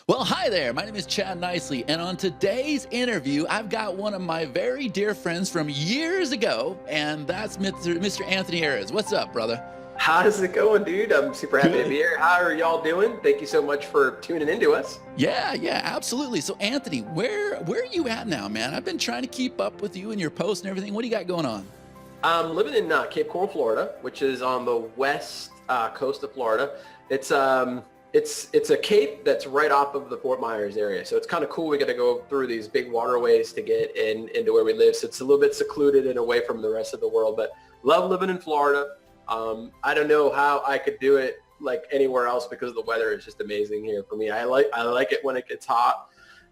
Well, hi there. My name is Chad Nicely, and on today's interview, I've got one of my very dear friends from years ago, and that's Mr. Anthony Ayres. What's up, brother? How's it going, dude? I'm super happy to be Good. here. How are y'all doing? Thank you so much for tuning into us. Yeah, absolutely. So, Anthony, where are you at now, man? I've been trying to keep up with you and your posts and everything. What do you got going on? I'm living in Cape Coral, Florida, which is on the west coast of Florida. It's a cape that's right off of the Fort Myers area, so it's kind of cool. We got to go through these big waterways to get into where we live. So it's a little bit secluded and away from the rest of the world, but love living in Florida. I don't know how I could do it like anywhere else because the weather is just amazing here for me. I like it when it gets hot,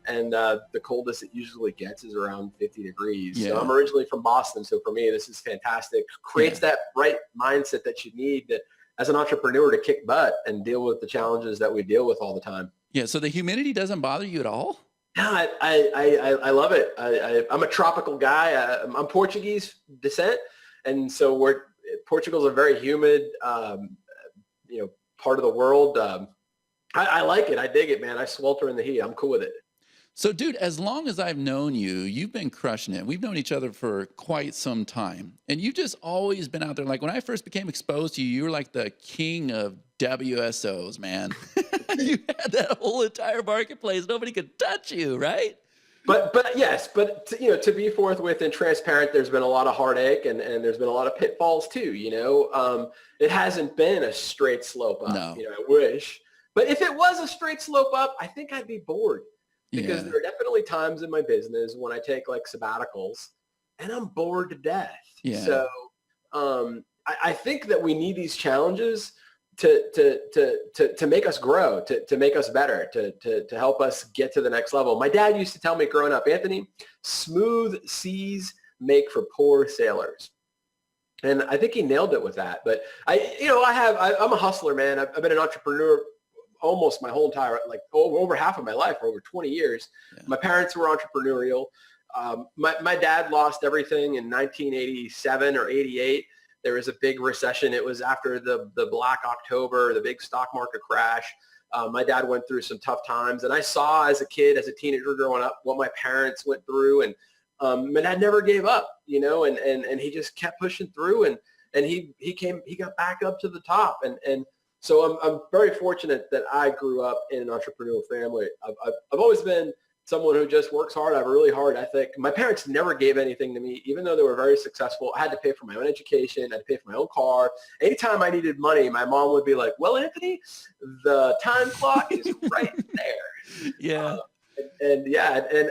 and the coldest it usually gets is around 50 degrees. Yeah. So I'm originally from Boston, so for me this is fantastic. Creates that right mindset that you need as an entrepreneur to kick butt and deal with the challenges that we deal with all the time. Yeah, so the humidity doesn't bother you at all? No, I love it. I'm a tropical guy. I'm Portuguese descent, and so Portugal's a very humid, part of the world. I like it. I dig it, man. I swelter in the heat. I'm cool with it. So, dude, as long as I've known you, you've been crushing it. We've known each other for quite some time. And you've just always been out there. Like when I first became exposed to you, you were like the king of WSOs, man. You had that whole entire marketplace. Nobody could touch you, right? But to be forthwith and transparent, there's been a lot of heartache and there's been a lot of pitfalls too. It hasn't been a straight slope up. No. I wish. But if it was a straight slope up, I think I'd be bored. Because Yeah. there are definitely times in my business when I take like sabbaticals and I'm bored to death. Yeah. So I think that we need these challenges to make us grow, to make us better, to help us get to the next level. My dad used to tell me growing up, Anthony, smooth seas make for poor sailors. And I think he nailed it with that. But I'm a hustler, man. I've been an entrepreneur almost my whole entire, like over half of my life, for over 20 years. Yeah. My parents were entrepreneurial. My dad lost everything in 1987 or 88. There was a big recession. It was after the Black October, the big stock market crash. My dad went through some tough times. And I saw as a kid, as a teenager growing up, what my parents went through. And my dad never gave up, and he just kept pushing through. And he got back up to the top. And so I'm very fortunate that I grew up in an entrepreneurial family. I've always been someone who just works hard. I have a really hard ethic. My parents never gave anything to me, even though they were very successful. I had to pay for my own education. I had to pay for my own car. Anytime I needed money, my mom would be like, well, Anthony, the time clock is right there. Yeah. And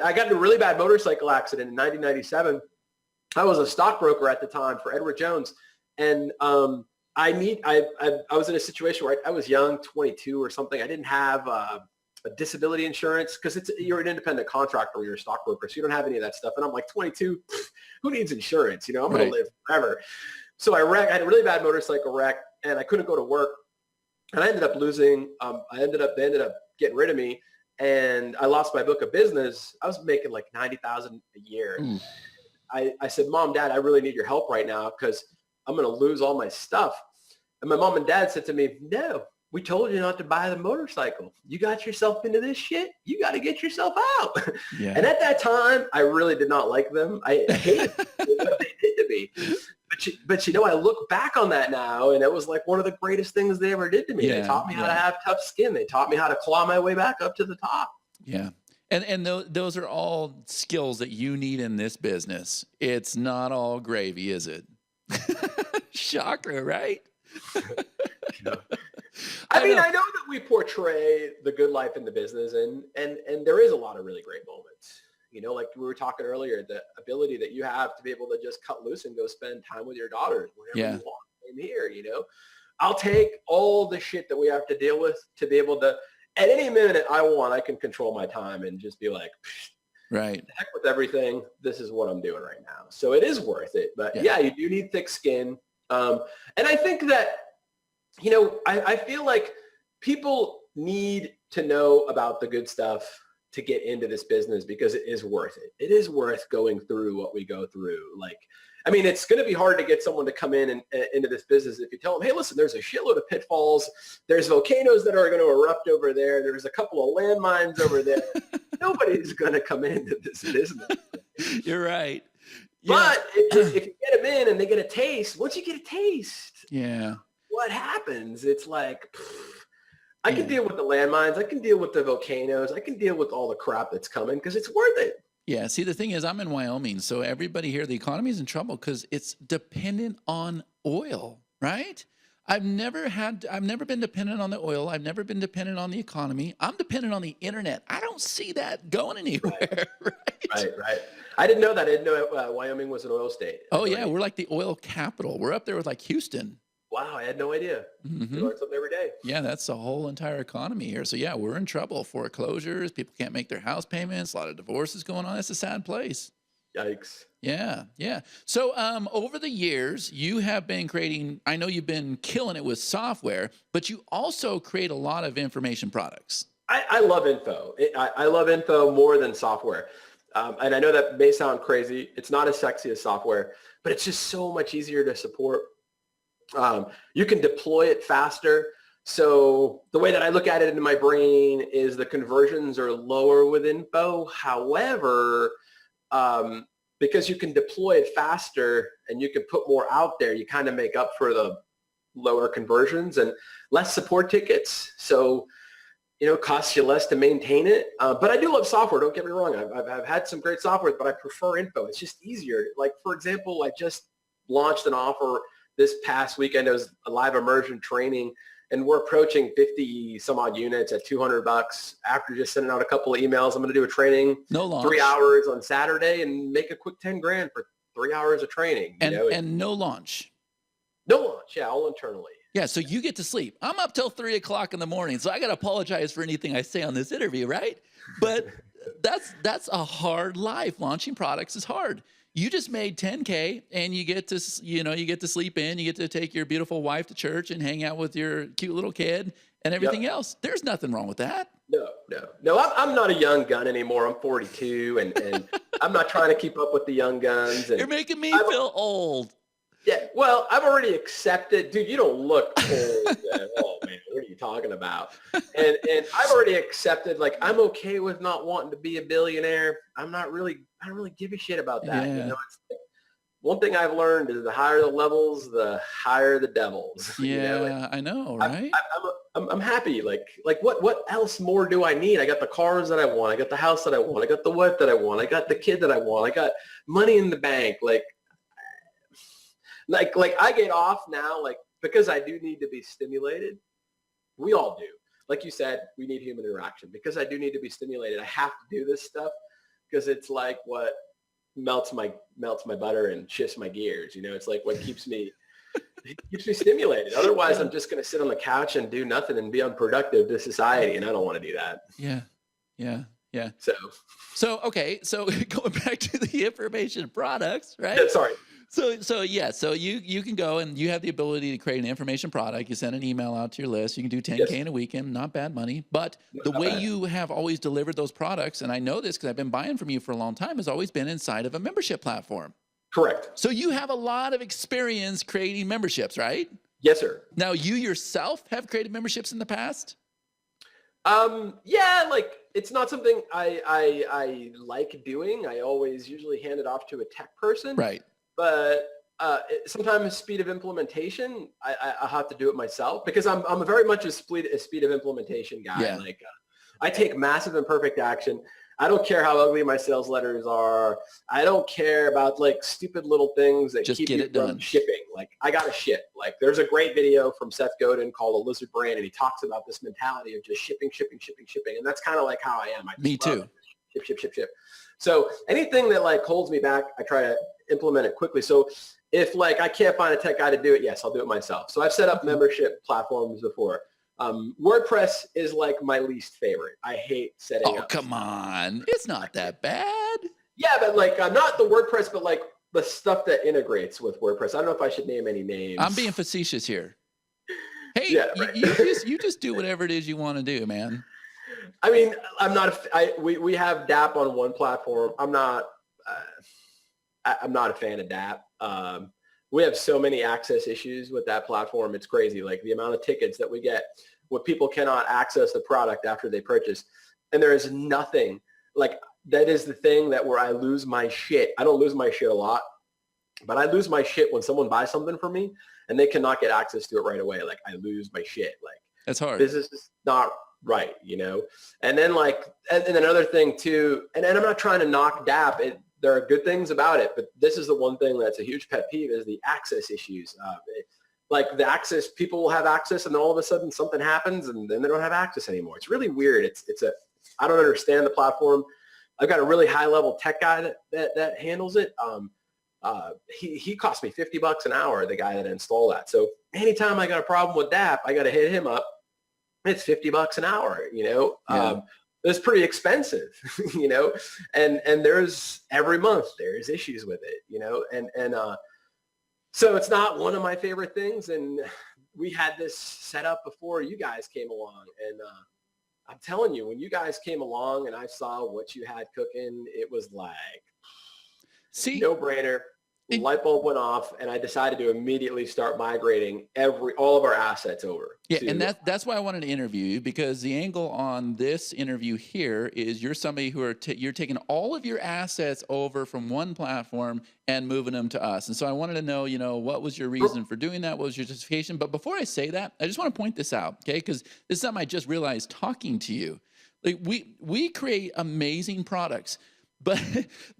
I got in a really bad motorcycle accident in 1997. I was a stockbroker at the time for Edward Jones. And I was in a situation where I was young, 22 or something. I didn't have a disability insurance because you're an independent contractor or you're a stockbroker, so you don't have any of that stuff. And I'm like 22, who needs insurance? I'm going to live forever. So I had a really bad motorcycle wreck and I couldn't go to work. And I ended up losing, they ended up getting rid of me and I lost my book of business. I was making like $90,000 a year. Mm. I said, Mom, Dad, I really need your help right now because I'm going to lose all my stuff. And my mom and dad said to me, no, we told you not to buy the motorcycle. You got yourself into this shit. You got to get yourself out. Yeah. And at that time, I really did not like them. I hated what they did to me. But I look back on that now, and it was like one of the greatest things they ever did to me. Yeah, They taught me how to have tough skin. They taught me how to claw my way back up to the top. Yeah. And those are all skills that you need in this business. It's not all gravy, is it? Shocker, right? I know that we portray the good life in the business and there is a lot of really great moments. Like we were talking earlier, the ability that you have to be able to just cut loose and go spend time with your daughters whenever you want. I'm here, I'll take all the shit that we have to deal with to be able to, at any minute I want, I can control my time and just be like, right. heck with everything. This is what I'm doing right now. So it is worth it. But yeah you do need thick skin. And I think that, I feel like people need to know about the good stuff to get into this business because it is worth it. It is worth going through what we go through. Like, I mean, it's going to be hard to get someone to come in and into this business if you tell them, hey, listen, there's a shitload of pitfalls. There's volcanoes that are going to erupt over there. There's a couple of landmines over there. Nobody's going to come into this business. You're right. Yeah. But if you get them in and they get a taste, once you get a taste, yeah, what happens? It's like, I can deal with the landmines. I can deal with the volcanoes. I can deal with all the crap that's coming because it's worth it. Yeah. See, the thing is, I'm in Wyoming, so everybody here, the economy is in trouble because it's dependent on oil, right? I've never been dependent on the oil. I've never been dependent on the economy. I'm dependent on the internet. I don't see that going anywhere, right? Right. I didn't know that. I didn't know Wyoming was an oil state. Oh yeah, we're like the oil capital. We're up there with like Houston. Wow, I had no idea. Mm-hmm. You learn something every day. Yeah, that's the whole entire economy here. So yeah, we're in trouble. Foreclosures, people can't make their house payments, a lot of divorces going on. It's a sad place. Yikes. Yeah, yeah. So over the years, you have been creating, I know you've been killing it with software, but you also create a lot of information products. I love info. I love info more than software. And I know that may sound crazy. It's not as sexy as software, but it's just so much easier to support. You can deploy it faster. So the way that I look at it in my brain is the conversions are lower with info. However, because you can deploy it faster and you can put more out there, you kind of make up for the lower conversions and less support tickets. So, it costs you less to maintain it. But I do love software. Don't get me wrong. I've had some great software, but I prefer info. It's just easier. Like, for example, I just launched an offer this past weekend. It was a live immersion training, and we're approaching 50 some odd units at $200 after just sending out a couple of emails. I'm going to do a training, no launch, 3 hours on Saturday, and make a quick 10 grand for 3 hours of training. And no launch. No launch. Yeah. All internally. Yeah, so you get to sleep. I'm up till 3 o'clock in the morning, so I got to apologize for anything I say on this interview, right? But that's a hard life. Launching products is hard. You just made 10K, and you get to sleep in. You get to take your beautiful wife to church and hang out with your cute little kid and everything else. There's nothing wrong with that. No. I'm not a young gun anymore. I'm 42, and I'm not trying to keep up with the young guns. And you're making me feel old. Yeah, well, I've already accepted, dude, you don't look old at all, man. What are you talking about? And I've already accepted, like, I'm okay with not wanting to be a billionaire. I don't really give a shit about that. Yeah. It's like, one thing I've learned is the higher the levels, the higher the devils. Yeah, I know, right? I'm happy. Like what else more do I need? I got the cars that I want. I got the house that I want. I got the wife that I want. I got the kid that I want. I got money in the bank. Like I get off now, like, because I do need to be stimulated. We all do. Like you said, we need human interaction. Because I do need to be stimulated, I have to do this stuff because it's like what melts my butter and shifts my gears. It's like what keeps me stimulated. Otherwise, I'm just going to sit on the couch and do nothing and be unproductive to society, and I don't want to do that. Yeah. So okay. So going back to the information products, right? Yeah, sorry. So you can go and you have the ability to create an information product. You send an email out to your list. You can do 10K in a weekend, not bad money. But the way you have always delivered those products, and I know this because I've been buying from you for a long time, has always been inside of a membership platform. Correct. So you have a lot of experience creating memberships, right? Yes, sir. Now you yourself have created memberships in the past? Yeah, like it's not something I like doing. I always usually hand it off to a tech person. Right. But sometimes speed of implementation, I have to do it myself because I'm very much a speed of implementation guy. Yeah. Like I take massive imperfect action. I don't care how ugly my sales letters are. I don't care about like stupid little things that just keep get you it from done. shipping. Like I got to ship. Like there's a great video from Seth Godin called A Lizard Brain, and he talks about this mentality of just shipping. And that's kind of like how I am. Me too. Ship. So anything that like holds me back, I try to implement it quickly. So if like I can't find a tech guy to do it, yes, I'll do it myself. So I've set up membership platforms before. WordPress is like my least favorite. I hate setting up. Oh, come on. It's not that bad. Yeah, but like not the WordPress, but like the stuff that integrates with WordPress. I don't know if I should name any names. I'm being facetious here. Hey, Yeah, right. you just do whatever it is you want to do, man. I mean, I'm not, we have DAP on one platform. I'm not a fan of DAP. We have so many access issues with that platform. It's crazy. Like the amount of tickets that we get when people cannot access the product after they purchase. And there is nothing like that is the thing that where I lose my shit. I don't lose my shit a lot, but I lose my shit when someone buys something from me and they cannot get access to it right away. Like I lose my shit. Like That's hard. this is just not right, you know? And then like, and another thing too, and I'm not trying to knock DAP. There are good things about it, but this is the one thing that's a huge pet peeve is the access issues. Like the access, people will have access and then all of a sudden something happens and then they don't have access anymore. It's really weird. I don't understand the platform. I've got a really high level tech guy that handles it. He cost me $50 an hour, the guy that installed that. So anytime I got a problem with DAP, I got to hit him up. It's $50 an hour, you know? Yeah. It's pretty expensive, you know, and there's every month there's issues with it, you know, and so it's not one of my favorite things. And we had this set up before you guys came along, and I'm telling you, when you guys came along and I saw what you had cooking, it was like no brainer. Light bulb went off, and I decided to immediately start migrating all of our assets over. Yeah, and that's why I wanted to interview you, because the angle on this interview here is you're somebody who you're taking all of your assets over from one platform and moving them to us. And so I wanted to know, you know, what was your reason for doing that? What was your justification? But before I say that, I just want to point this out, okay? Because this is something I just realized talking to you. Like we create amazing products. But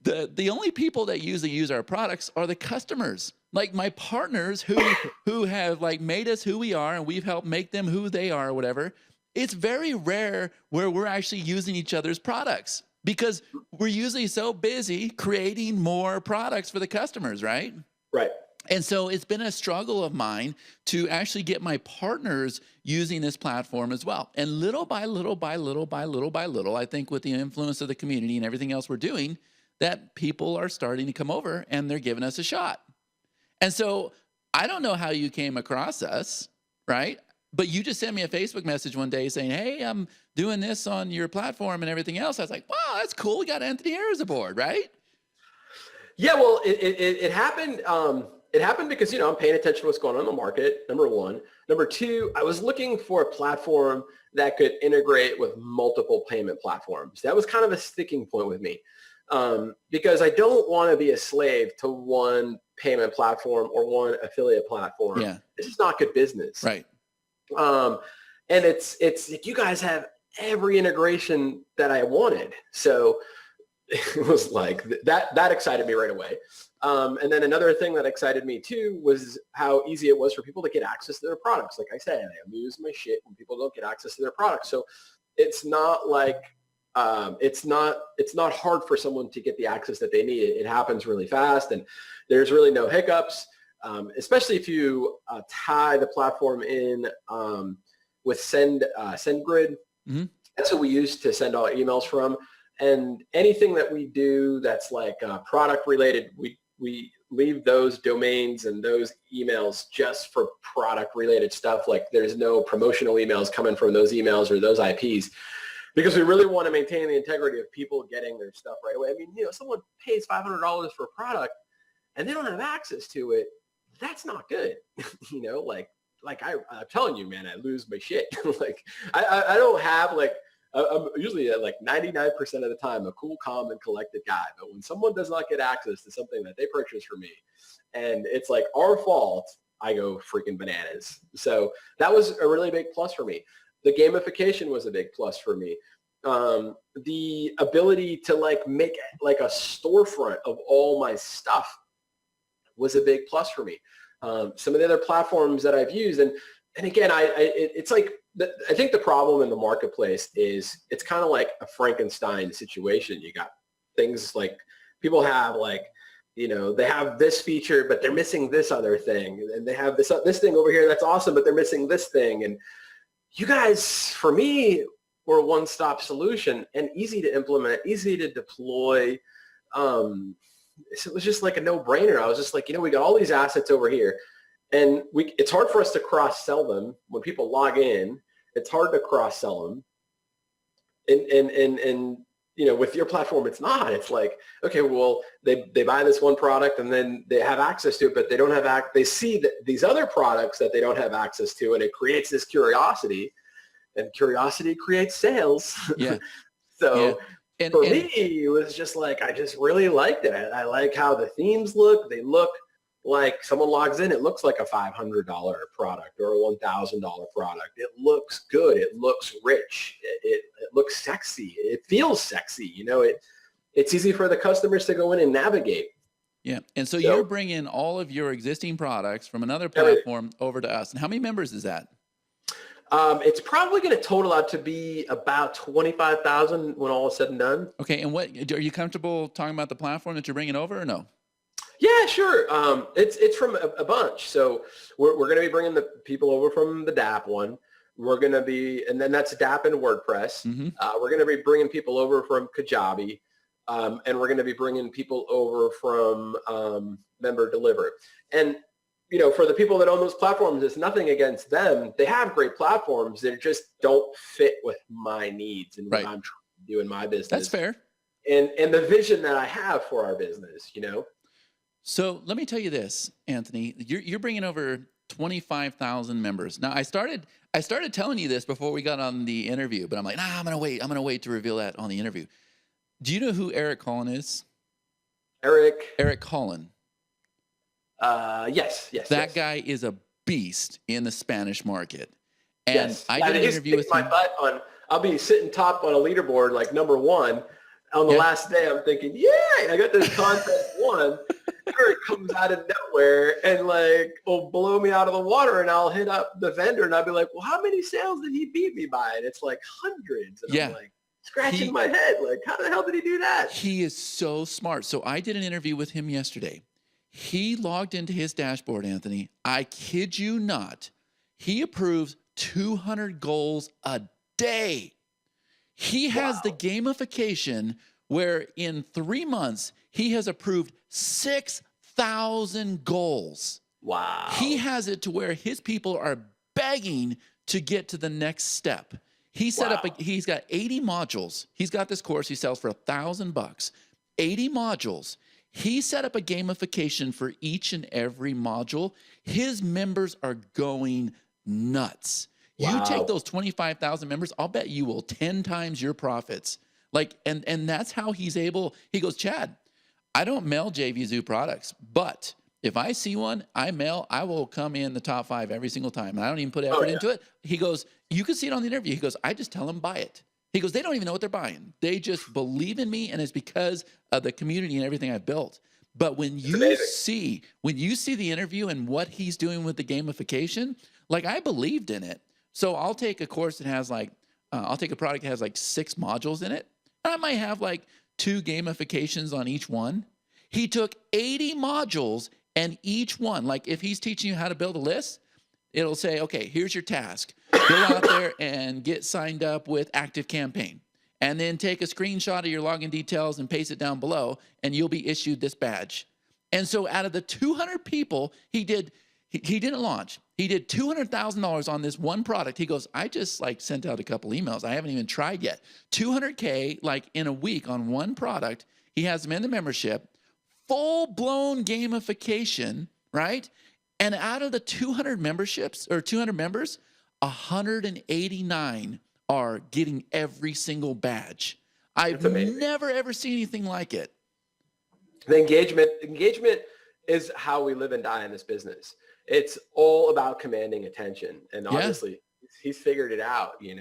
the only people that usually use our products are the customers, like my partners who have like made us who we are and we've helped make them who they are or whatever. It's very rare where we're actually using each other's products because we're usually so busy creating more products for the customers, right? Right. And so it's been a struggle of mine to actually get my partners using this platform as well. And little by little by little by little by little, I think with the influence of the community and everything else we're doing, that people are starting to come over and they're giving us a shot. And so I don't know how you came across us, right? But you just sent me a Facebook message one day saying, hey, I'm doing this on your platform and everything else. I was like, wow, that's cool. We got Anthony Ayers aboard, right? Yeah, well, it happened. It happened because, you know, I'm paying attention to what's going on in the market, number one. Number two, I was looking for a platform that could integrate with multiple payment platforms. That was kind of a sticking point with me because I don't want to be a slave to one payment platform or one affiliate platform. Yeah. This is not good business. Right. And it's you guys have every integration that I wanted. So it was like that excited me right away. And then another thing that excited me too was how easy it was for people to get access to their products. Like I said, I lose my shit when people don't get access to their products. So it's not like it's not hard for someone to get the access that they need. It happens really fast, and there's really no hiccups. Especially if you tie the platform in with SendGrid. Mm-hmm. That's what we use to send all emails from. And anything that we do that's like product related, we leave those domains and those emails just for product related stuff. Like there's no promotional emails coming from those emails or those IPs because we really want to maintain the integrity of people getting their stuff right away. I mean, you know, someone pays $500 for a product and they don't have access to it. That's not good. You know, like I'm telling you, man, I lose my shit. Like I don't have like, I'm usually at like 99% of the time a cool, calm, and collected guy. But when someone does not get access to something that they purchased from me and it's like our fault, I go freaking bananas. So that was a really big plus for me. The gamification was a big plus for me. The ability to like make like a storefront of all my stuff was a big plus for me. Some of the other platforms that I've used, and again, it's like, I think the problem in the marketplace is it's kind of like a Frankenstein situation. You got things like people have like, you know, they have this feature, but they're missing this other thing. And they have this thing over here that's awesome, but they're missing this thing. And you guys, for me, were a one-stop solution and easy to implement, easy to deploy. It was just like a no-brainer. I was just like, you know, we got all these assets over here. And it's hard for us to cross-sell them. When people log in, it's hard to cross-sell them. And with your platform, it's not. It's like, okay, well, they buy this one product and then they have access to it, but they don't have they see that these other products that they don't have access to, and it creates this curiosity, and curiosity creates sales. Yeah. Yeah. So And for me, it was just like, I just really liked it. I like how the themes look. They look like someone logs in, it looks like a $500 product or a $1,000 product. It looks good. It looks rich. It looks sexy. It feels sexy. It's easy for the customers to go in and navigate. yeah. And so So you're bringing all of your existing products from another every, platform over to us. And how many members is that? it's probably going to total out to be about 25,000 when all is said and done. Okay. And are you comfortable talking about the platform that you're bringing over or no? Yeah, sure. It's from a bunch. So we're going to be bringing the people over from the DAP one. We're going to be, and then that's DAP and WordPress. Mm-hmm. We're going to be bringing people over from Kajabi, and we're going to be bringing people over from Member Deliver. And for the people that own those platforms, it's nothing against them. They have great platforms. They just don't fit with my needs and what I'm trying to do in my business. That's fair. And the vision that I have for our business, So let me tell you this, Anthony, you're bringing over 25,000 members. Now I started telling you this before we got on the interview, but I'm like, I'm going to wait to reveal that on the interview. Do you know who Eric Collin is? Eric Collin. Yes. That guy is a beast in the Spanish market. And yes. I did an interview with him. I'll be sitting top on a leaderboard, like number one. On the last day, I'm thinking, I got this contest won. Eric comes out of nowhere and will blow me out of the water, and I'll hit up the vendor and I'll be like, well, how many sales did he beat me by? And it's like hundreds. And I'm like scratching my head. Like, how the hell did he do that? He is so smart. So I did an interview with him yesterday. He logged into his dashboard, Anthony. I kid you not. He approves 200 goals a day. He has the gamification where in 3 months, he has approved 6,000 goals. Wow. He has it to where his people are begging to get to the next step. He set up, he's got 80 modules. He's got this course he sells for $1,000, 80 modules. He set up a gamification for each and every module. His members are going nuts. You take those 25,000 members, I'll bet you will 10 times your profits. And that's how he's able. He goes, Chad, I don't mail JVZoo products, but if I see one, I will come in the top 5 every single time. And I don't even put effort into it. He goes, you can see it on the interview. He goes, I just tell them buy it. He goes, they don't even know what they're buying. They just believe in me, and it's because of the community and everything I've built. But when you see the interview and what he's doing with the gamification, I believed in it. So I'll take a course that has I'll take a product that has 6 modules in it. I might have 2 gamifications on each one. He took 80 modules, and each one, if he's teaching you how to build a list, it'll say, okay, here's your task. Go out there and get signed up with ActiveCampaign. And then take a screenshot of your login details and paste it down below, and you'll be issued this badge. And so out of the 200 people he didn't launch. He did $200,000 on this one product. He goes, I just sent out a couple emails. I haven't even tried yet. 200K in a week on one product. He has them in the membership, full-blown gamification, right? And out of the 200 memberships or 200 members, 189 are getting every single badge. I've never ever seen anything like it. The engagement is how we live and die in this business. It's all about commanding attention, and obviously he's figured it out. And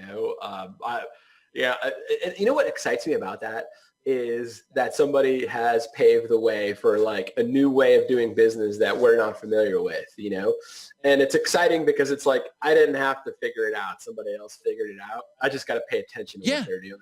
you know what excites me about that is that somebody has paved the way for a new way of doing business that we're not familiar with. And it's exciting because it's I didn't have to figure it out. Somebody else figured it out. I just got to pay attention to what they're doing.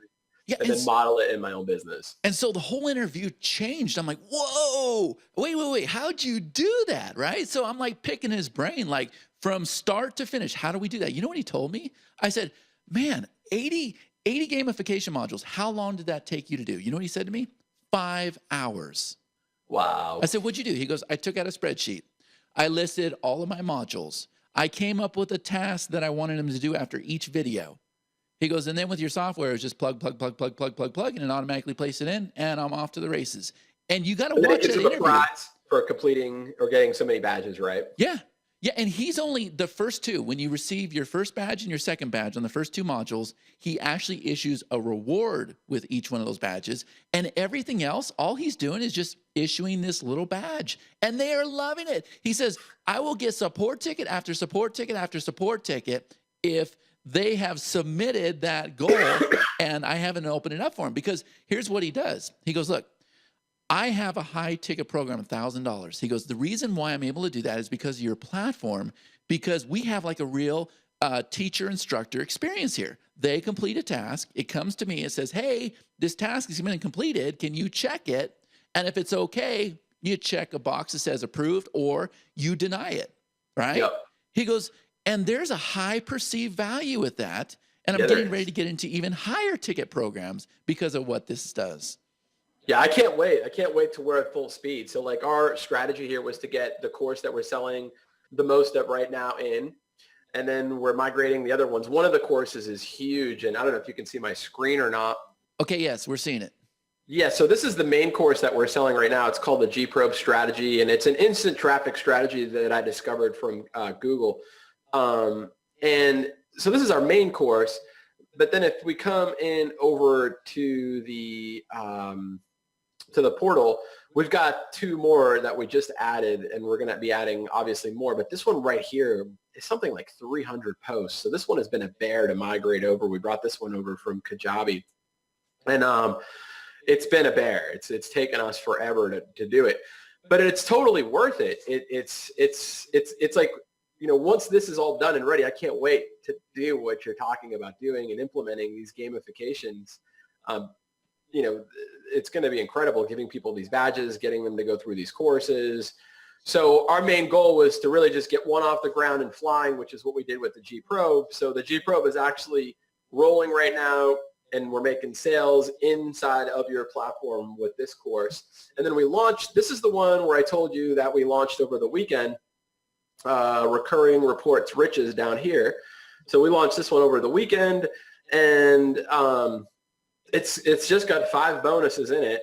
Yeah, and then model it in my own business. And so the whole interview changed. I'm like, whoa, wait, how'd you do that, right? So I'm picking his brain, from start to finish. How do we do that? You know what he told me? I said, man, 80 gamification modules. How long did that take you to do? You know what he said to me? 5 hours. Wow. I said, what'd you do? He goes, I took out a spreadsheet. I listed all of my modules. I came up with a task that I wanted him to do after each video. He goes, and then with your software, it's just plug, and it automatically places it in, and I'm off to the races. And you got to And then it watch gives that them a interview. prize for completing or getting so many badges, right? Yeah. Yeah. And he's only the first two. When you receive your first badge and your second badge on the first two modules, he actually issues a reward with each one of those badges. And everything else, all he's doing is just issuing this little badge. And they are loving it. He says, I will get support ticket after support ticket after support ticket if they have submitted that goal and I haven't opened it up for him. Because here's what he does. He goes, look, I have a high ticket program, $1,000. He goes, the reason why I'm able to do that is because of your platform, because we have like a real teacher instructor experience here. They complete a task. It comes to me. It says, hey, this task has been completed. Can you check it? And if it's okay, you check a box that says approved or you deny it, right? Yep. He goes, and there's a high perceived value with that. And I'm Yeah, getting ready to get into even higher ticket programs because of what this does. Yeah, I can't wait. I can't wait till we're at full speed. So like our strategy here was to get the course that we're selling the most of right now in, and then we're migrating the other ones. One of the courses is huge, and I don't know if you can see my screen or not. Okay, yes, we're seeing it. Yeah, so this is the main course that we're selling right now. It's called the G-Probe strategy, and it's an instant traffic strategy that I discovered from Google. And so this is our main course, but then if we come in over to the portal, we've got two more that we just added, and we're going to be adding obviously more. But this one right here is something like 300 posts. So this one has been a bear to migrate over. We brought this one over from Kajabi, and it's been a bear. It's taken us forever to do it, but it's totally worth it. It's like, you know, once this is all done and ready, I can't wait to do what you're talking about doing and implementing these gamifications. You know, it's going to be incredible giving people these badges, getting them to go through these courses. So our main goal was to really just get one off the ground and flying, which is what we did with the G-Probe. So the G-Probe is actually rolling right now, and we're making sales inside of your platform with this course. And then we launched, this is the one where I told you that we launched over the weekend, Recurring Reports Riches down here. So we launched this one over the weekend, and it's just got 5 bonuses in it.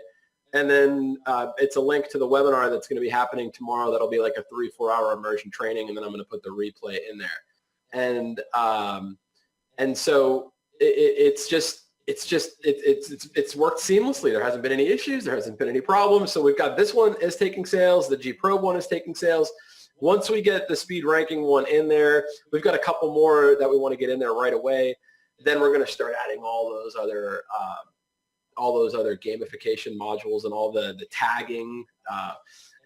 And then it's a link to the webinar that's going to be happening tomorrow. That'll be like a 3-4 hour immersion training. And then I'm going to put the replay in there. And so it's worked seamlessly. There hasn't been any issues. There hasn't been any problems. So we've got this one is taking sales. The G-Probe one is taking sales. Once we get the speed ranking one in there, we've got a couple more that we want to get in there right away. Then we're going to start adding all those other gamification modules and all the tagging.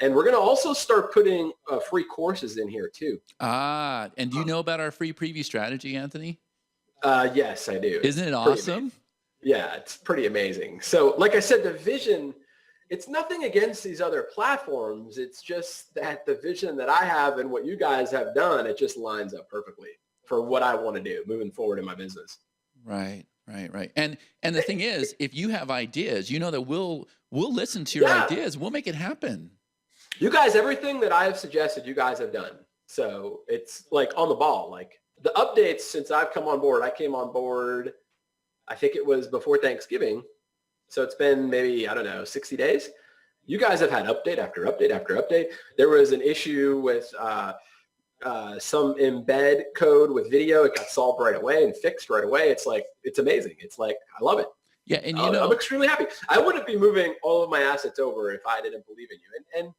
And we're going to also start putting free courses in here too. And do you know about our free preview strategy, Anthony? Yes, I do. Isn't it awesome? Yeah, it's pretty amazing. So like I said, the vision, it's nothing against these other platforms. It's just that the vision that I have and what you guys have done, it just lines up perfectly for what I want to do moving forward in my business. Right. And the thing is, if you have ideas, you know that we'll listen to your ideas. We'll make it happen. You guys, everything that I have suggested, you guys have done. So it's like on the ball. Like the updates since I've come on board, I came on board, I think it was before Thanksgiving. So it's been maybe, I don't know, 60 days. You guys have had update after update after update. There was an issue with some embed code with video. It got solved right away and fixed right away. It's like, it's amazing. It's like, I love it. Yeah. And I'm extremely happy. I wouldn't be moving all of my assets over if I didn't believe in you. And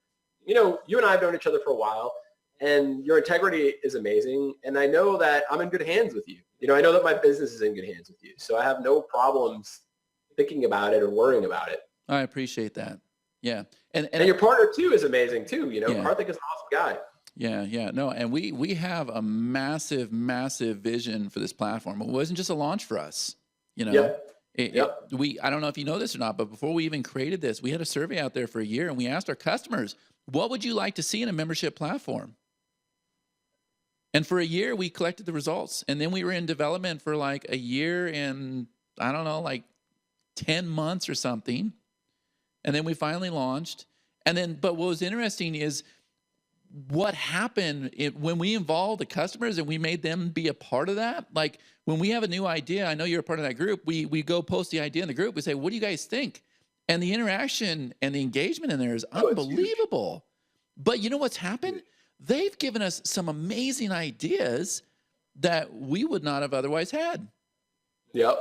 you know, you and I have known each other for a while, and your integrity is amazing. And I know that I'm in good hands with you. You know, I know that my business is in good hands with you. So I have no problems thinking about it or worrying about it. I appreciate that. Yeah. And your partner too is amazing too. You know, Karthik is an awesome guy. Yeah. No, and we have a massive vision for this platform. It wasn't just a launch for us, you know. I don't know if you know this or not, but before we even created this, we had a survey out there for a year, and we asked our customers, what would you like to see in a membership platform? And for a year, we collected the results, and then we were in development for like a year and I don't know, like 10 months or something. And then we finally launched. And then, but what was interesting is what happened when we involved the customers and we made them be a part of that. Like when we have a new idea, I know you're a part of that group. We go post the idea in the group. We say, "What do you guys think?" And the interaction and the engagement in there is Oh, it's huge. unbelievable. But you know what's happened? They've given us some amazing ideas that we would not have otherwise had. Yep.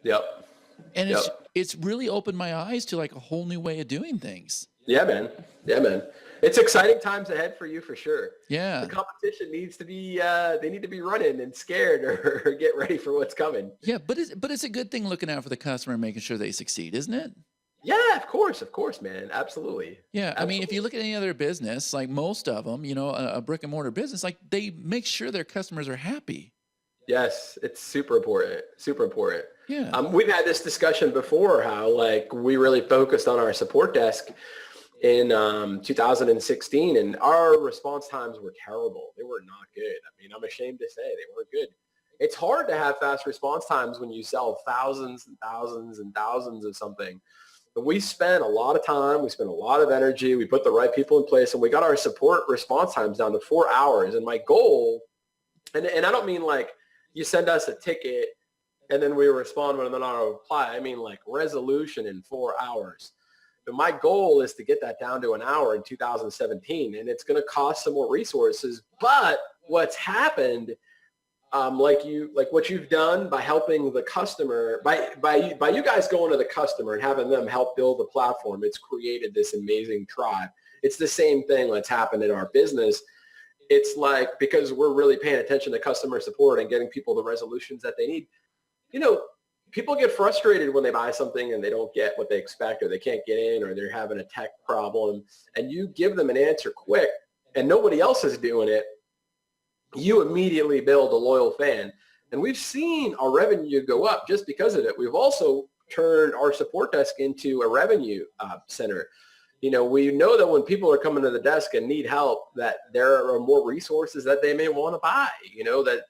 Yep. And Yep. it's really opened my eyes to like a whole new way of doing things. Yeah, man. Yeah, man. It's exciting times ahead for you for sure. The Yeah. competition needs to be, they need to be running and scared or get ready for what's coming. Yeah, but it's a good thing looking out for the customer and making sure they succeed, isn't it? Yeah, of course, man. Absolutely. Yeah, I mean, if you Absolutely. look at any other business, like most of them, a brick and mortar business, like they make sure their customers are happy. Yes, it's super important. Super important. Yeah. We've had this discussion before how like we really focused on our support desk in 2016 and our response times were terrible. They were not good. I mean, I'm ashamed to say they weren't good. It's hard to have fast response times when you sell thousands and thousands and thousands of something. But we spent a lot of time, we spent a lot of energy, we put the right people in place, and we got our support response times down to 4 hours. And my goal, and I don't mean like you send us a ticket and then we respond with an auto reply. I mean like resolution in 4 hours. But my goal is to get that down to an hour in 2017, and it's going to cost some more resources. But what's happened, like what you've done by helping the customer, by you guys going to the customer and having them help build the platform, it's created this amazing tribe. It's the same thing that's happened in our business. It's like because we're really paying attention to customer support and getting people the resolutions that they need. You know, people get frustrated when they buy something and they don't get what they expect or they can't get in or they're having a tech problem and you give them an answer quick and nobody else is doing it. You immediately build a loyal fan. And we've seen our revenue go up just because of it. We've also turned our support desk into a revenue center. We know that when people are coming to the desk and need help, that there are more resources that they may want to buy, that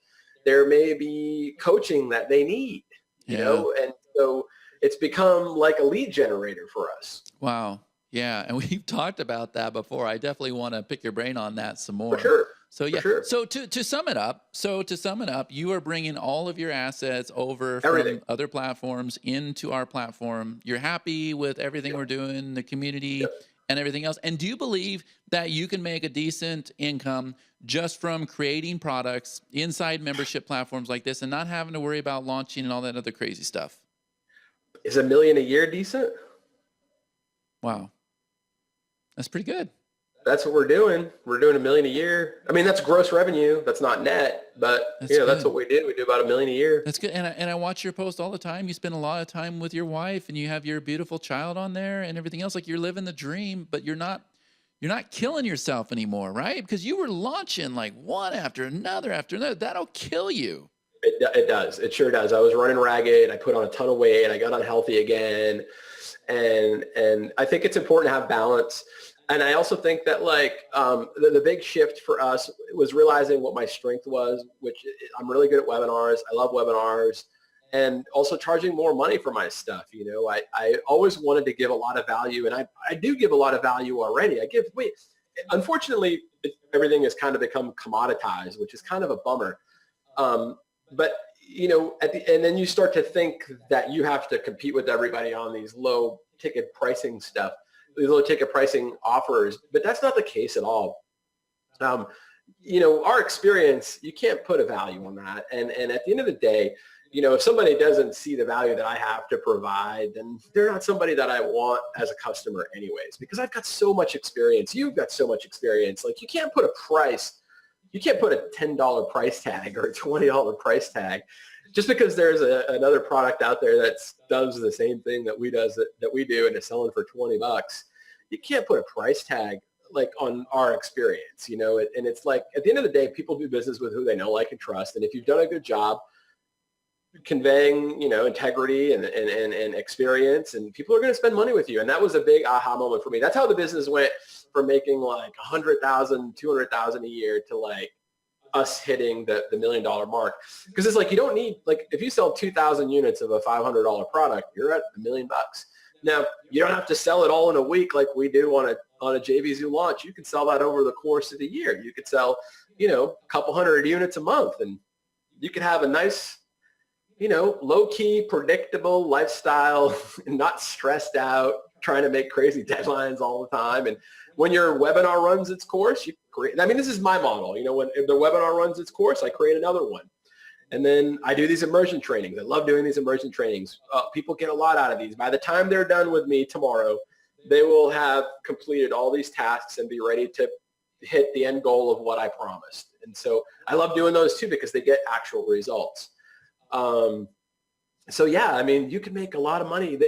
there may be coaching that they need, Yeah. and so it's become like a lead generator for us. Wow. Yeah, and we've talked about that before. I definitely want to pick your brain on that some For more. sure. So For yeah, sure. so to sum it up, you are bringing all of your assets over Everything. from other platforms into our platform. You're happy with everything Yep. we're doing, the community Yep. and everything else. And do you believe that you can make a decent income just from creating products inside membership platforms like this and not having to worry about launching and all that other crazy stuff? Is $1 million a year decent? Wow. That's pretty good. That's what we're doing. We're doing $1 million a year. I mean, that's gross revenue. That's not net, but That's that's what good. we do. We do about $1 million a year. That's good. And I watch your post all the time. You spend a lot of time with your wife and you have your beautiful child on there and everything else. Like you're living the dream, but you're not killing yourself anymore, right? Because you were launching like one after another after another. That'll kill you. It does. It sure does. I was running ragged. I put on a ton of weight. I got unhealthy again. And I think it's important to have balance. And I also think that like the big shift for us was realizing what my strength was, which I'm really good at webinars. I love webinars and also charging more money for my stuff. I always wanted to give a lot of value and I do give a lot of value already. Unfortunately, everything has kind of become commoditized, which is kind of a bummer. But and then you start to think that you have to compete with everybody on these low ticket pricing stuff. These low ticket pricing offers, but that's not the case at all. Our experience, you can't put a value on that. And at the end of the day, if somebody doesn't see the value that I have to provide, then they're not somebody that I want as a customer anyways, because I've got so much experience. You've got so much experience. Like you can't put a $10 price tag or a $20 price tag just because there's another product out there that does the same thing that we do and is selling for $20. You can't put a price tag like on our experience, and it's like at the end of the day, people do business with who they know, like, and trust. And if you've done a good job conveying, integrity and experience, and people are going to spend money with you. And that was a big aha moment for me. That's how the business went from making like 100,000, 200,000 a year to like us hitting the $1 million mark. Because it's like, you don't need, like, if you sell 2,000 units of a $500 product, you're at $1 million. Now, you don't have to sell it all in a week like we do on on a JVZoo launch, you can sell that over the course of the year. You could sell, a couple hundred units a month, and you could have a nice, low-key, predictable lifestyle and not stressed out, trying to make crazy deadlines all the time. And when your webinar runs its course, you create, this is my model. When if the webinar runs its course, I create another one. And then I do these immersion trainings. I love doing these immersion trainings. People get a lot out of these. By the time they're done with me tomorrow, they will have completed all these tasks and be ready to hit the end goal of what I promised. And so I love doing those too because they get actual results. So yeah, you can make a lot of money.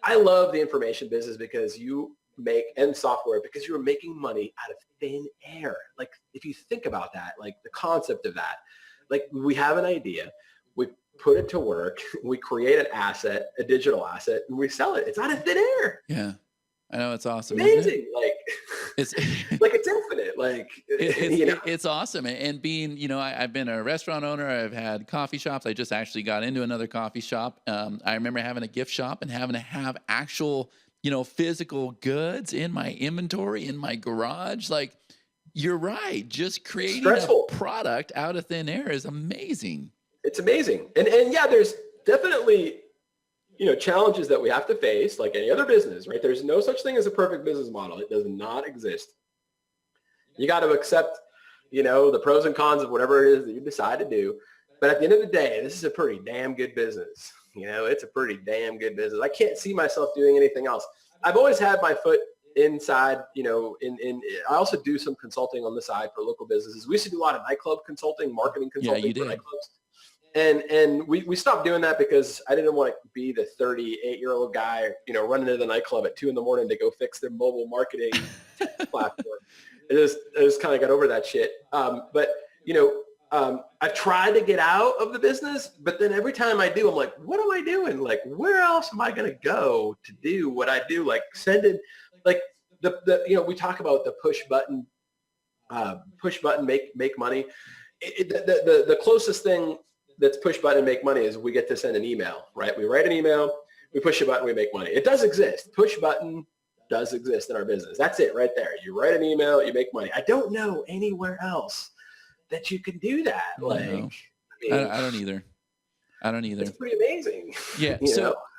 I love the information business because and software, because you're making money out of thin air. Like if you think about that, like the concept of that, like we have an idea, we put it to work, we create an asset, a digital asset, and we sell it. It's out of thin air. Yeah. I know, it's awesome. Amazing. Like it's like it's infinite. Like it's awesome. And being, I've been a restaurant owner. I've had coffee shops. I just actually got into another coffee shop. I remember having a gift shop and having to have actual, physical goods in my inventory, in my garage. Like, you're right. Just creating a product out of thin air is amazing. It's amazing. And yeah, there's definitely, challenges that we have to face like any other business, right? There's no such thing as a perfect business model. It does not exist. You got to accept, the pros and cons of whatever it is that you decide to do. But at the end of the day, this is a pretty damn good business. It's a pretty damn good business. I can't see myself doing anything else. I've always had my foot inside, I also do some consulting on the side for local businesses. We used to do a lot of nightclub consulting, marketing consulting for nightclubs. And we stopped doing that because I didn't want to be the 38-year-old guy, running to the nightclub at 2 a.m. to go fix their mobile marketing platform. I just kind of got over that shit. But I've tried to get out of the business, but then every time I do, I'm like, what am I doing? Like, where else am I going to go to do what I do? Like sending, like we talk about the push button, make money. The closest thing that's push button make money is we get to send an email, right? We write an email, we push a button, we make money. It does exist. Push button does exist in our business. That's it right there. You write an email, you make money. I don't know anywhere else that you can do that. I don't either. It's pretty amazing. Yeah.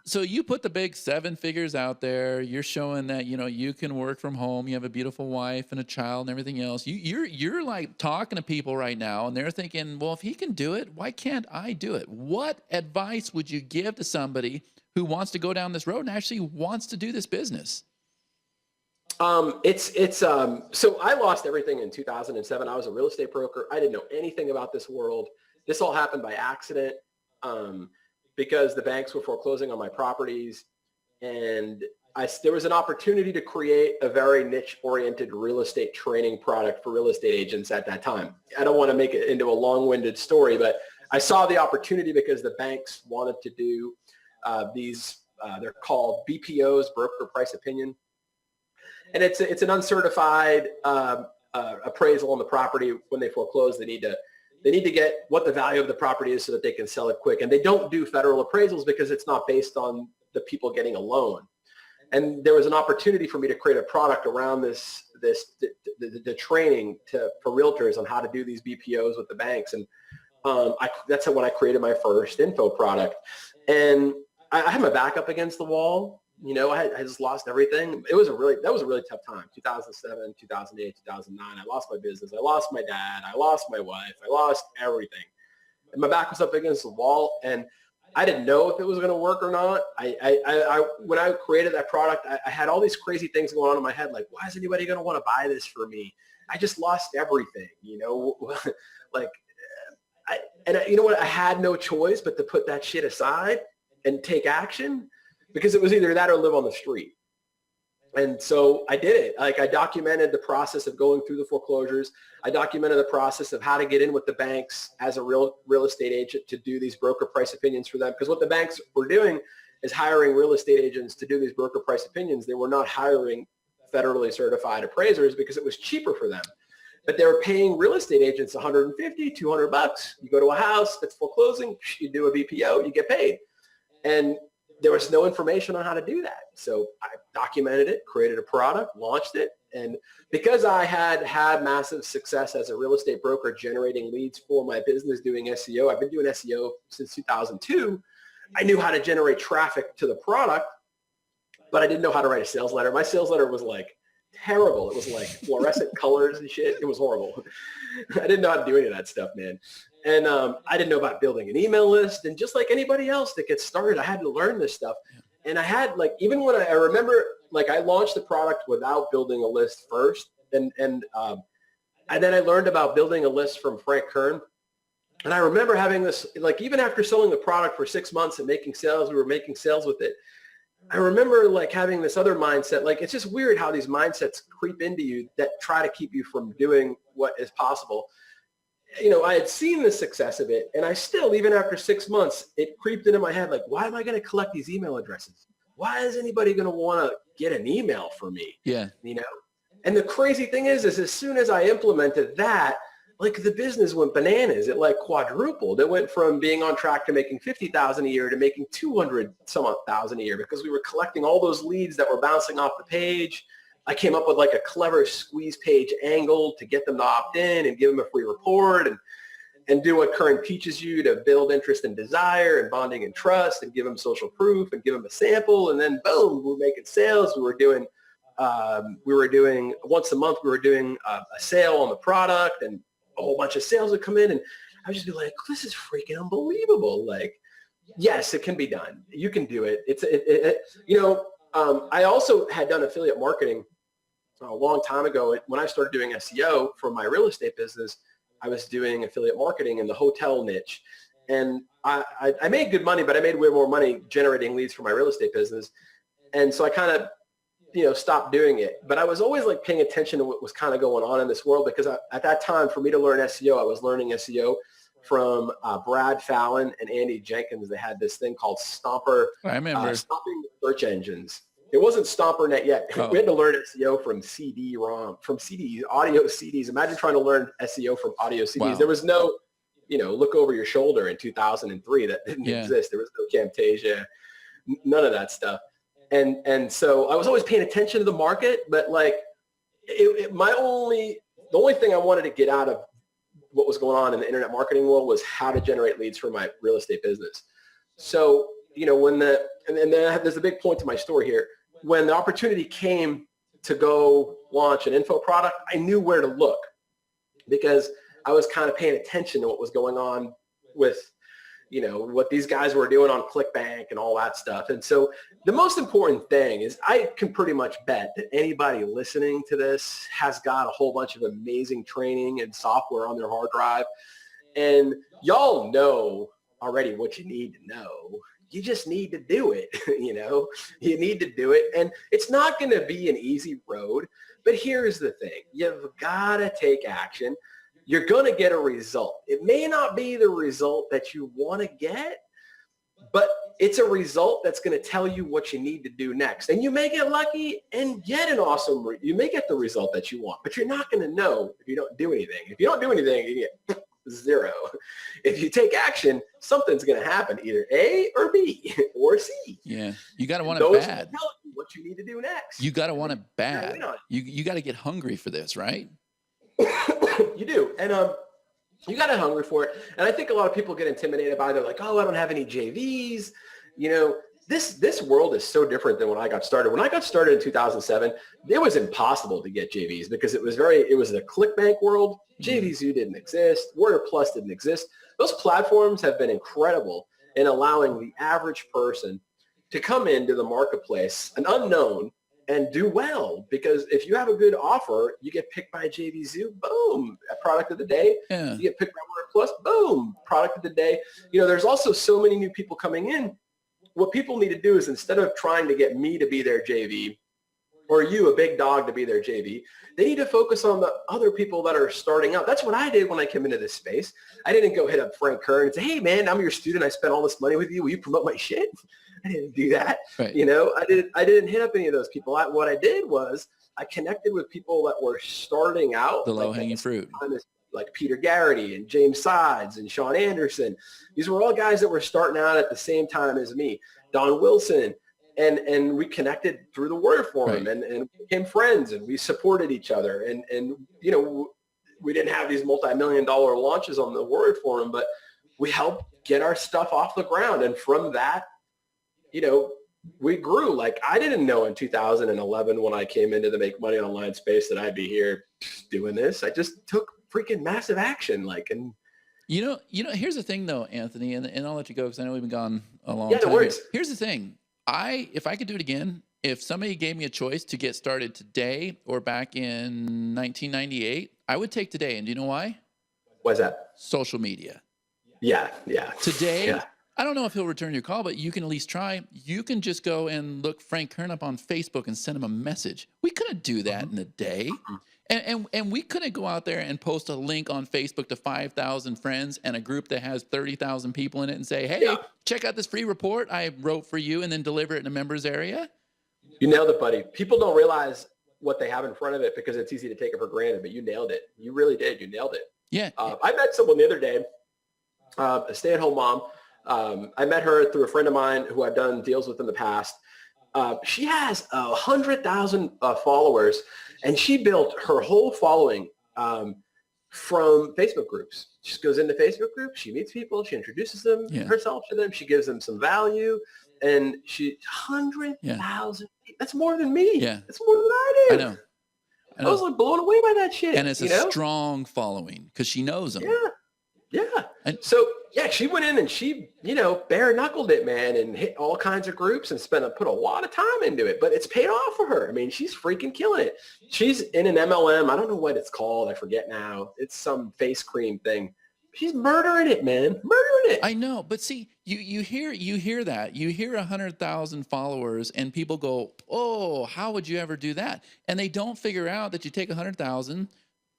So you put the big 7 figures out there. You're showing that, you can work from home. You have a beautiful wife and a child and everything else. You're like talking to people right now and they're thinking, well, if he can do it, why can't I do it? What advice would you give to somebody who wants to go down this road and actually wants to do this business? So I lost everything in 2007. I was a real estate broker. I didn't know anything about this world. This all happened by accident. Because the banks were foreclosing on my properties, and there was an opportunity to create a very niche-oriented real estate training product for real estate agents at that time. I don't want to make it into a long-winded story, but I saw the opportunity because the banks wanted to do these, they're called BPOs, broker price opinion. And it's an uncertified appraisal on the property. When they foreclose, they need to get what the value of the property is so that they can sell it quick. And they don't do federal appraisals because it's not based on the people getting a loan. And there was an opportunity for me to create a product around the training for realtors on how to do these BPOs with the banks. And that's when I created my first info product. And I had my back up against the wall. I just lost everything. That was a really tough time. 2007, 2008, 2009. I lost my business. I lost my dad. I lost my wife. I lost everything. And my back was up against the wall, and I didn't know if it was going to work or not. When I created that product, I had all these crazy things going on in my head. Like, why is anybody going to want to buy this for me? I just lost everything, like, you know what? I had no choice but to put that shit aside and take action. Because it was either that or live on the street. And so I did it. Like, I documented the process of going through the foreclosures. I documented the process of how to get in with the banks as a real estate agent to do these broker price opinions for them. Because what the banks were doing is hiring real estate agents to do these broker price opinions. They were not hiring federally certified appraisers because it was cheaper for them. But they were paying real estate agents $150, $200. You go to a house that's foreclosing, you do a BPO, you get paid. And there was no information on how to do that. So I documented it, created a product, launched it, And because I had had massive success as a real estate broker generating leads for my business doing SEO, I've been doing SEO since 2002. I knew how to generate traffic to the product, but I didn't know how to write a sales letter. My sales letter was like terrible. It was like fluorescent colors and shit. It was horrible. I didn't know how to do any of that stuff, man. And I didn't know about building an email list. And just like anybody else that gets started, I had to learn this stuff. And I had like, even when I remember, like I launched the product without building a list first. And then I learned about building a list from Frank Kern. And I remember having this, like even after selling the product for 6 months and making sales, we were making sales with it. I remember like having this other mindset, like it's just weird how these mindsets creep into you that try to keep you from doing what is possible. You know, I had seen the success of it, and I still, even after 6 months, it creeped into my head, like, why am I going to collect these email addresses? Why is anybody going to want to get an email from me? Yeah. You know? And the crazy thing is as soon as I implemented that, like the business went bananas. It like quadrupled. It went from being on track to making 50,000 a year to making 200 some odd thousand a year because we were collecting all those leads that were bouncing off the page. I came up with like a clever squeeze page angle to get them to opt in and give them a free report and do what Current teaches you to build interest and desire and bonding and trust and give them social proof and give them a sample. And then boom, we're making sales. We were doing once a month, we were doing a sale on the product and a whole bunch of sales would come in. And I would just be like, this is freaking unbelievable. Like, yes, it can be done. You can do it. I also had done affiliate marketing a long time ago. When I started doing SEO for my real estate business, I was doing affiliate marketing in the hotel niche. And I made good money, but I made way more money generating leads for my real estate business. And so I kind of, stopped doing it. But I was always like paying attention to what was kind of going on in this world because at that time, for me to learn SEO, I was learning SEO from Brad Fallon and Andy Jenkins. They had this thing called Stomper. I remember. Stomping search engines. It wasn't StomperNet yet. Oh. We had to learn SEO from CD-ROM, from CDs, audio CDs. Imagine trying to learn SEO from audio CDs. Wow. There was no, look over your shoulder in 2003. That didn't exist. There was no Camtasia, none of that stuff. And so I was always paying attention to the market, but like the only thing I wanted to get out of what was going on in the internet marketing world was how to generate leads for my real estate business. So, and then there's a big point to my story here. When the opportunity came to go launch an info product, I knew where to look because I was kind of paying attention to what was going on with, what these guys were doing on ClickBank and all that stuff. And so the most important thing is I can pretty much bet that anybody listening to this has got a whole bunch of amazing training and software on their hard drive. And y'all know already what you need to know. You just need to do it. You need to do it. And it's not going to be an easy road. But here's the thing. You've got to take action. You're going to get a result. It may not be the result that you want to get, but it's a result that's going to tell you what you need to do next. And you may get lucky and get you may get the result that you want, but you're not going to know if you don't do anything. If you don't do anything, you get zero. If you take action, something's going to happen, either A or B or C. Yeah. You got to want it bad. Tell you what you need to do next. You got to want it bad. You got to get hungry for this, right? You do. And you got to hungry for it. And I think a lot of people get intimidated by it. They're like, oh, I don't have any JVs. This world is so different than when I got started. When I got started in 2007, it was impossible to get JVs because it was the ClickBank world. JVZoo didn't exist. Warner Plus didn't exist. Those platforms have been incredible in allowing the average person to come into the marketplace, an unknown, and do well, because if you have a good offer, you get picked by JVZoo, boom, a product of the day. Yeah. You get picked by Warner Plus, boom, product of the day. There's also so many new people coming in. What people need to do is instead of trying to get me to be their JV or you, a big dog, to be their JV, they need to focus on the other people that are starting out. That's what I did when I came into this space. I didn't go hit up Frank Kern and say, hey, man, I'm your student. I spent all this money with you. Will you promote my shit? I didn't do that. Right. I didn't hit up any of those people. What I did was I connected with people that were starting out. The low-hanging fruit. Like Peter Garrity and James Sides and Sean Anderson. These were all guys that were starting out at the same time as me. Don Wilson. and we connected through the Warrior Forum, Right. and became friends, and we supported each other. And we didn't have these multi-million-dollar launches on the Warrior Forum, but we helped get our stuff off the ground. And from that, we grew. Like, I didn't know in 2011 when I came into the Make Money Online space that I'd be here doing this. I just took freaking massive action. Here's the thing though, Anthony, and I'll let you go because I know we've been gone a long Yeah, no time here. worries. Here's the thing. If I could do it again, if somebody gave me a choice to get started today or back in 1998, I would take today. And do you know why? Why's that? Social media. Yeah. Today, Yeah. I don't know if he'll return your call, but you can at least try. You can just go and look Frank Kern up on Facebook and send him a message. We couldn't do that in a day. And we couldn't go out there and post a link on Facebook to 5,000 friends and a group that has 30,000 people in it and say, hey, check out this free report I wrote for you, and then deliver it in a members area. You nailed it, buddy. People don't realize what they have in front of it because it's easy to take it for granted, but you nailed it. You really did. You nailed it. Yeah. I met someone the other day, a stay-at-home mom. I met her through a friend of mine who I've done deals with in the past. She has 100,000 followers, and she built her whole following from Facebook groups. She just goes into Facebook groups. She meets people. She introduces them herself to them. She gives them some value, and 100,000. That's more than me. Yeah. That's more than I do. I know. I was like blown away by that shit. And it's a strong following because she knows them. Yeah. And so she went in and she, bare knuckled it, man, and hit all kinds of groups and put a lot of time into it, but it's paid off for her. I mean, she's freaking killing it. She's in an MLM. I don't know what it's called. I forget now. It's some face cream thing. She's murdering it, man. Murdering it. I know, but see, you hear that. You hear 100,000 followers and people go, "Oh, how would you ever do that?" And they don't figure out that you take 100,000,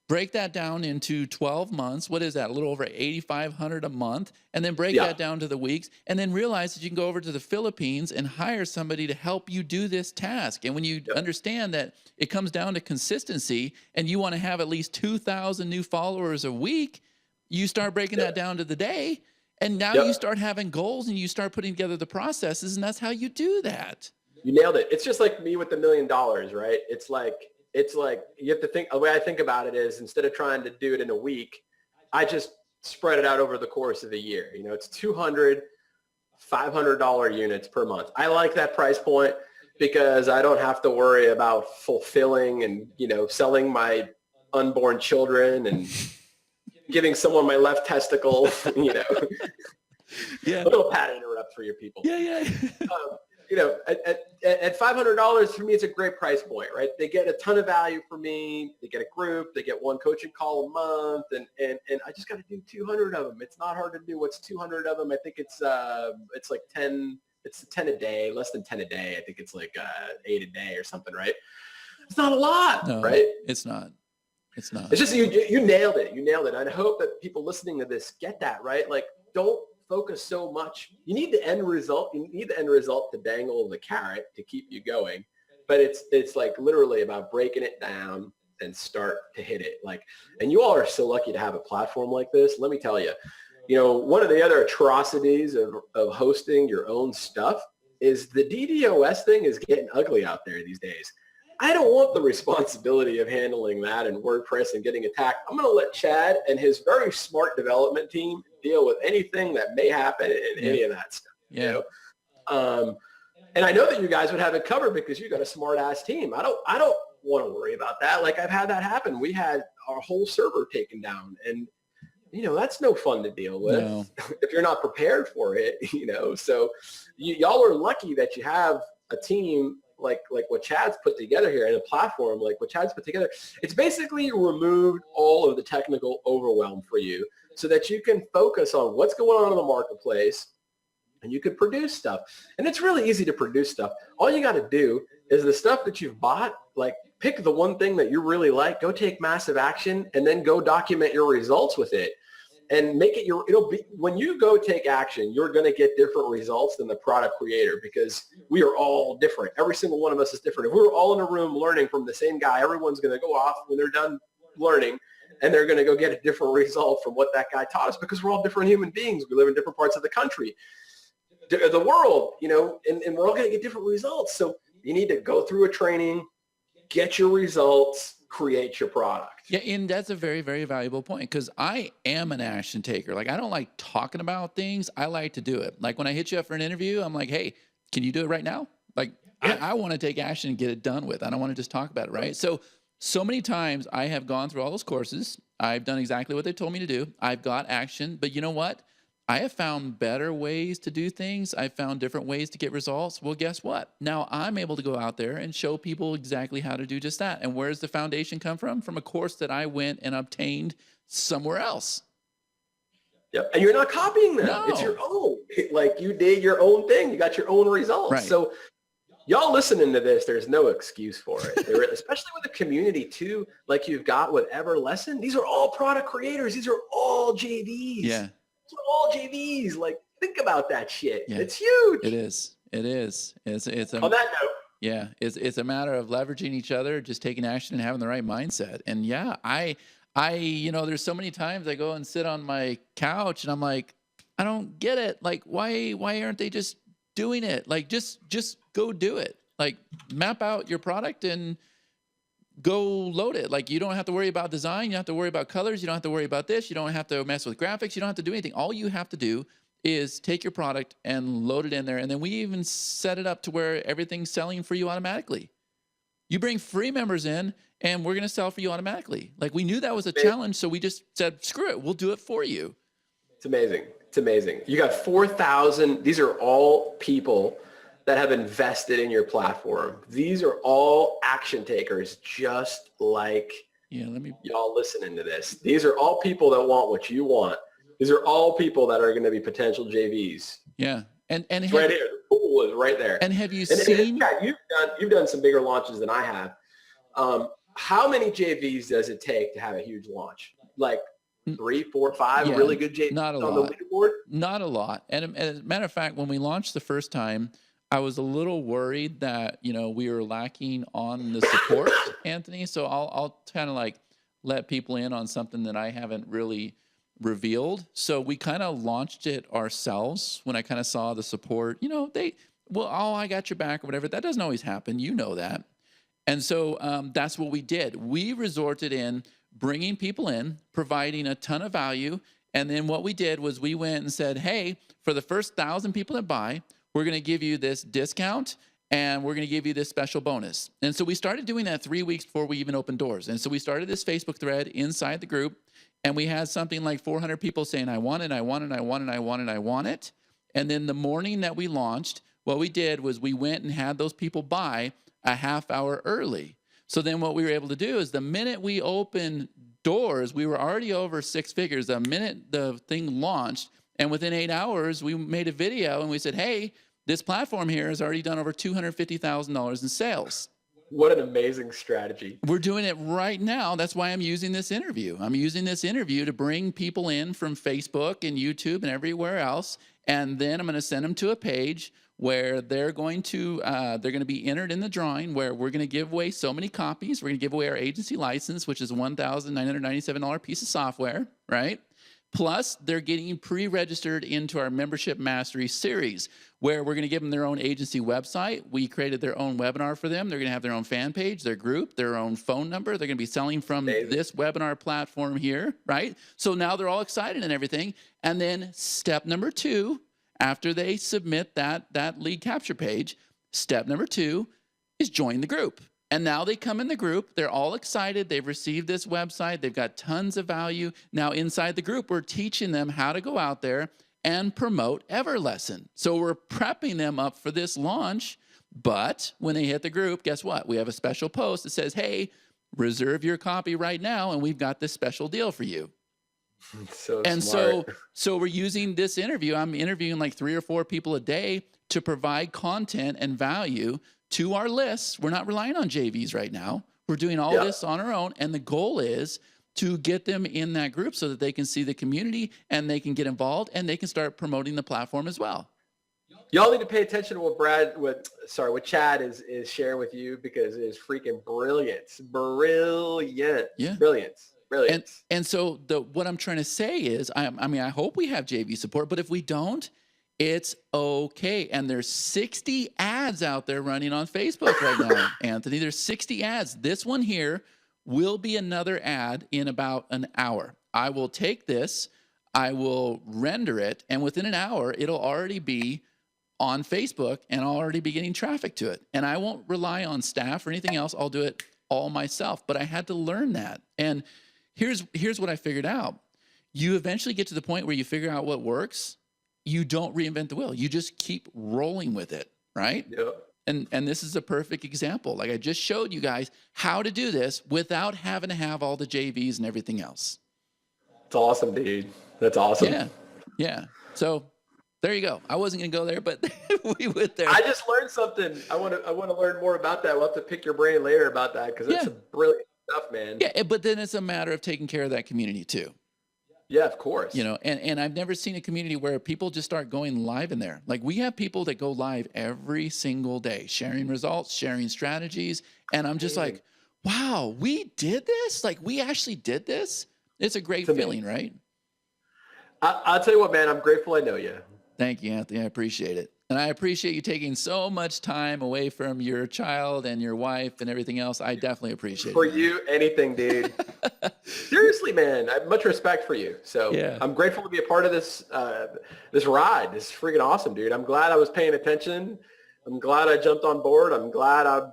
break that down into 12 months. What is that? A little over 8,500 a month, and then break that down to the weeks, and then realize that you can go over to the Philippines and hire somebody to help you do this task. And when you understand that it comes down to consistency, and you want to have at least 2,000 new followers a week, you start breaking that down to the day, and now you start having goals, and you start putting together the processes, and that's how you do that. You nailed it. It's just like me with the $1 million, right? It's like you have to think. The way I think about it is, instead of trying to do it in a week, I just spread it out over the course of a year. It's $200, $500 units per month. I like that price point because I don't have to worry about fulfilling and selling my unborn children and giving someone my left testicle. Yeah. A little pat interrupt for your people. Yeah. At $500 for me, it's a great price point, right? They get a ton of value for me. They get a group. They get one coaching call a month, and I just got to do 200 of them. It's not hard to do. What's 200 of them? I think it's like 10. It's 10 a day, less than 10 a day. I think it's like 8 a day or something, right? It's not a lot, right? It's not. It's not. It's just you nailed it. You nailed it. I hope that people listening to this get that, right? Like, don't focus so much. You need the end result. You need the end result to dangle the carrot to keep you going. But it's like literally about breaking it down and start to hit it. And you all are so lucky to have a platform like this. Let me tell you, one of the other atrocities of hosting your own stuff is the DDoS thing is getting ugly out there these days. I don't want the responsibility of handling that in WordPress and getting attacked. I'm going to let Chad and his very smart development team deal with anything that may happen in any of that stuff. And I know that you guys would have it covered because you got a smart ass team. I don't want to worry about that. Like, I've had that happen. We had our whole server taken down, and that's no fun to deal with if you're not prepared for it. So y'all are lucky that you have a team like what Chad's put together here, and a platform like what Chad's put together. It's basically removed all of the technical overwhelm for you so that you can focus on what's going on in the marketplace, and you can produce stuff. And it's really easy to produce stuff. All you got to do is the stuff that you've bought, pick the one thing that you really like, go take massive action, and then go document your results with it. And make it it'll be, when you go take action, you're going to get different results than the product creator, because we are all different. Every single one of us is different. If we were all in a room learning from the same guy, everyone's going to go off when they're done learning, and they're going to go get a different result from what that guy taught us, because we're all different human beings. We live in different parts of the country. the world, and we're all going to get different results. So you need to go through a training, get your results, create your product. Yeah, and that's a very, very valuable point because I am an action taker. Like, I don't like talking about things. I like to do it. Like, when I hit you up for an interview, I'm like, hey, can you do it right now? Like, Yeah. I want to take action and get it done with. I don't want to just talk about it, right? So many times I have gone through all those courses. I've done exactly what they told me to do. I've got action. But you know what? I have found better ways to do things. I've found different ways to get results. Well, guess what? Now I'm able to go out there and show people exactly how to do just that. And where's the foundation come from? From a course that I went and obtained somewhere else. Yep. And you're not copying them. No. It's your own. Like, you did your own thing. You got your own results. Right. So y'all listening to this, there's no excuse for it. Especially with the community too, like you've got with Everlesson. These are all product creators. These are all JVs. Yeah. These are all JVs. Like, think about that shit. Yeah. It's huge. It is. It's On that note. Yeah, it's a matter of leveraging each other, just taking action and having the right mindset. And yeah, I there's so many times I go and sit on my couch and I'm like, I don't get it. Like, why aren't they just doing it? Like, just go do it. Like, map out your product and go load it. Like, you don't have to worry about design. You don't have to worry about colors. You don't have to worry about this. You don't have to mess with graphics. You don't have to do anything. All you have to do is take your product and load it in there. And then we even set it up to where everything's selling for you automatically. You bring free members in and we're going to sell for you automatically. Like, we knew that was a challenge. So we just said, screw it. We'll do it for you. It's amazing. It's amazing. You got 4,000. These are all people that have invested in your platform. These are all action takers, just like y'all listening to this. These are all people that want what you want. These are all people that are going to be potential JVs. Yeah. And it's right here. The pool is right there. And have you seen? You've done some bigger launches than I have. How many JVs does it take to have a huge launch? Like 3, 4, 5 really good JVs on the leaderboard? Not a lot. And as a matter of fact, when we launched the first time, I was a little worried that, we were lacking on the support, Anthony. So I'll kind of like let people in on something that I haven't really revealed. So we kind of launched it ourselves when I kind of saw the support. I got your back or whatever. That doesn't always happen. You know that. And so that's what we did. We resorted in bringing people in, providing a ton of value. And then what we did was we went and said, hey, for the first 1,000 people that buy, we're going to give you this discount and we're going to give you this special bonus. And so we started doing that 3 weeks before we even opened doors. And so we started this Facebook thread inside the group and we had something like 400 people saying, I want it, I want it, I want it, I want it, I want it. And then the morning that we launched, what we did was we went and had those people buy a half hour early. So then what we were able to do is the minute we opened doors, we were already over 6 figures. The minute the thing launched, and within 8 hours, we made a video and we said, hey, this platform here has already done over $250,000 in sales. What an amazing strategy. We're doing it right now. That's why I'm using this interview. I'm using this interview to bring people in from Facebook and YouTube and everywhere else. And then I'm going to send them to a page where they're going to be entered in the drawing, where we're going to give away so many copies. We're going to give away our agency license, which is a $1,997 piece of software, right? Plus, they're getting pre-registered into our Membership Mastery series, where we're going to give them their own agency website. We created their own webinar for them. They're going to have their own fan page, their group, their own phone number. They're going to be selling from this webinar platform here, right? So now they're all excited and everything. And then step number 2, after they submit that lead capture page, step number 2 is join the group. And now they come in the group. They're all excited. They've received this website. They've got tons of value. Now inside the group, we're teaching them how to go out there and promote Everlesson. So we're prepping them up for this launch. But when they hit the group, guess what? We have a special post that says, hey, reserve your copy right now, and we've got this special deal for you. So we're using this interview. I'm interviewing like 3 or 4 people a day to provide content and value to our lists. We're not relying on JVs right now. We're doing all this on our own. And the goal is to get them in that group so that they can see the community and they can get involved and they can start promoting the platform as well. Y'all need to pay attention to what Chad is sharing with you, because it is freaking brilliant. Brilliant. Yeah. Brilliant. And so what I'm trying to say is, I hope we have JV support, but if we don't, It's okay. And there's 60 ads out there running on Facebook right now, Anthony. There's 60 ads. This one here will be another ad in about an hour. I will take this, I will render it, and within an hour, it'll already be on Facebook and I'll already be getting traffic to it. And I won't rely on staff or anything else. I'll do it all myself. But I had to learn that. And here's what I figured out. You eventually get to the point where you figure out what works. You don't reinvent the wheel. You just keep rolling with it, right? Yep. And this is a perfect example. Like I just showed you guys how to do this without having to have all the JVs and everything else. It's awesome, dude. That's awesome. Yeah. Yeah. So there you go. I wasn't going to go there, but we went there. I just learned something. I want to learn more about that. We'll have to pick your brain later about that because it's brilliant stuff, man. Yeah, but then it's a matter of taking care of that community too. Yeah, of course. You know, and I've never seen a community where people just start going live in there. Like we have people that go live every single day, sharing results, sharing strategies. And I'm just like, wow, we did this? Like we actually did this? It's a great feeling, right? I'll tell you what, man, I'm grateful I know you. Thank you, Anthony. I appreciate it. And I appreciate you taking so much time away from your child and your wife and everything else. I definitely appreciate it. For you, anything, dude. Seriously, man. I have much respect for you. So I'm grateful to be a part of this this ride. This is freaking awesome, dude. I'm glad I was paying attention. I'm glad I jumped on board. I'm glad I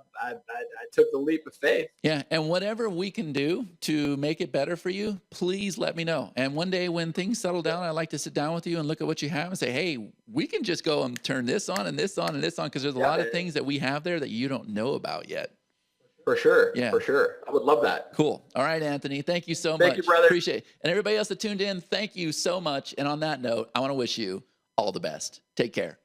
took the leap of faith. Yeah, and whatever we can do to make it better for you, please let me know. And one day when things settle down, I'd like to sit down with you and look at what you have and say, hey, we can just go and turn this on and this on and this on, because there's a lot of things that we have there that you don't know about yet. For sure. Yeah. For sure. I would love that. Cool. All right, Anthony. Thank you so much. Thank you, brother. Appreciate it. And everybody else that tuned in, thank you so much. And on that note, I want to wish you all the best. Take care.